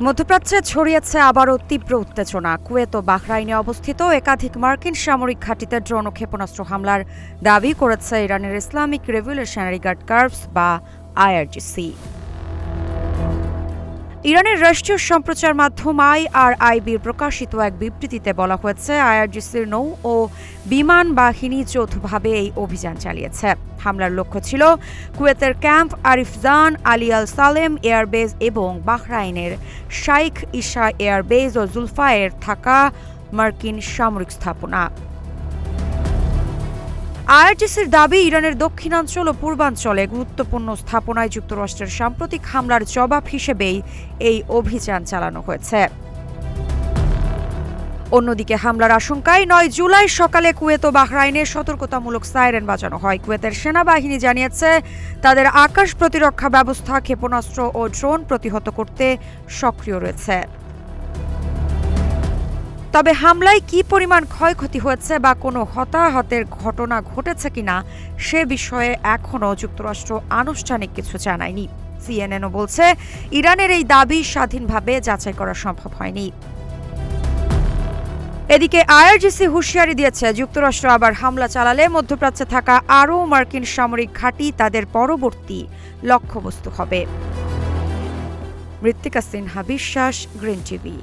মধ্যপ্রাচ্যে ছড়িয়েছে আবারও তীব্র উত্তেজনা। কুয়েত ও বাহরাইনে অবস্থিত একাধিক মার্কিন সামরিক ঘাঁটিতে ড্রোন ও ক্ষেপণাস্ত্র হামলার দাবি করেছে ইরানের ইসলামিক রেভলিউশনারি গার্ড কর্পস বা আইআরজিসি। ইরানের রাষ্ট্রীয় সম্প্রচার মাধ্যম আইআরআইবির প্রকাশিত এক বিবৃতিতে বলা হয়েছে, আইআরজিসির নৌ ও বিমান বাহিনী যৌথভাবে এই অভিযান চালিয়েছে। হামলার লক্ষ্য ছিল কুয়েতের ক্যাম্প আরিফজান, আলী আল সালেম এয়ারবেস এবং বাহরাইনের শাইখ ইসা এয়ারবেস ও জুলফায়ের থাকা মার্কিন সামরিক স্থাপনা। আইআরজিসির দাবি, ইরানের দক্ষিণাঞ্চল ও পূর্বাঞ্চলে গুরুত্বপূর্ণ স্থাপনায় যুক্তরাষ্ট্রের সাম্প্রতিক হামলার জবাব হিসেবেই এই অভিযান চালানো হয়েছে। অন্যদিকে হামলার আশঙ্কায় ৯ জুলাই সকালে কুয়েত ও বাহরাইনে সতর্কতামূলক সাইরেন বাজানো হয়। কুয়েতের সেনাবাহিনী জানিয়েছে, তাদের আকাশ প্রতিরক্ষা ব্যবস্থা ক্ষেপণাস্ত্র ও ড্রোন প্রতিহত করতে সক্রিয় রয়েছে। তবে হামলায় কী পরিমাণ ক্ষয়ক্ষতি হয়েছে বা কোনো হতাহতের ঘটনা ঘটেছে কিনা সে বিষয়ে এখনও যুক্তরাষ্ট্র আনুষ্ঠানিক কিছু জানায়নি। সিএনএনও বলছে, ইরানের এই দাবি স্বাধীনভাবে যাচাই করা সম্ভব হয়নি। এদিকে আইআরজিসি হুঁশিয়ারি দিয়েছে, যুক্তরাষ্ট্র আবার হামলা চালালে মধ্যপ্রাচ্যে থাকা আরও মার্কিন সামরিক ঘাঁটি তাদের পরবর্তী লক্ষ্যবস্তু হবে। মৃত্তিকা সিনহা বিশ্বাস, গ্রিন টিভি।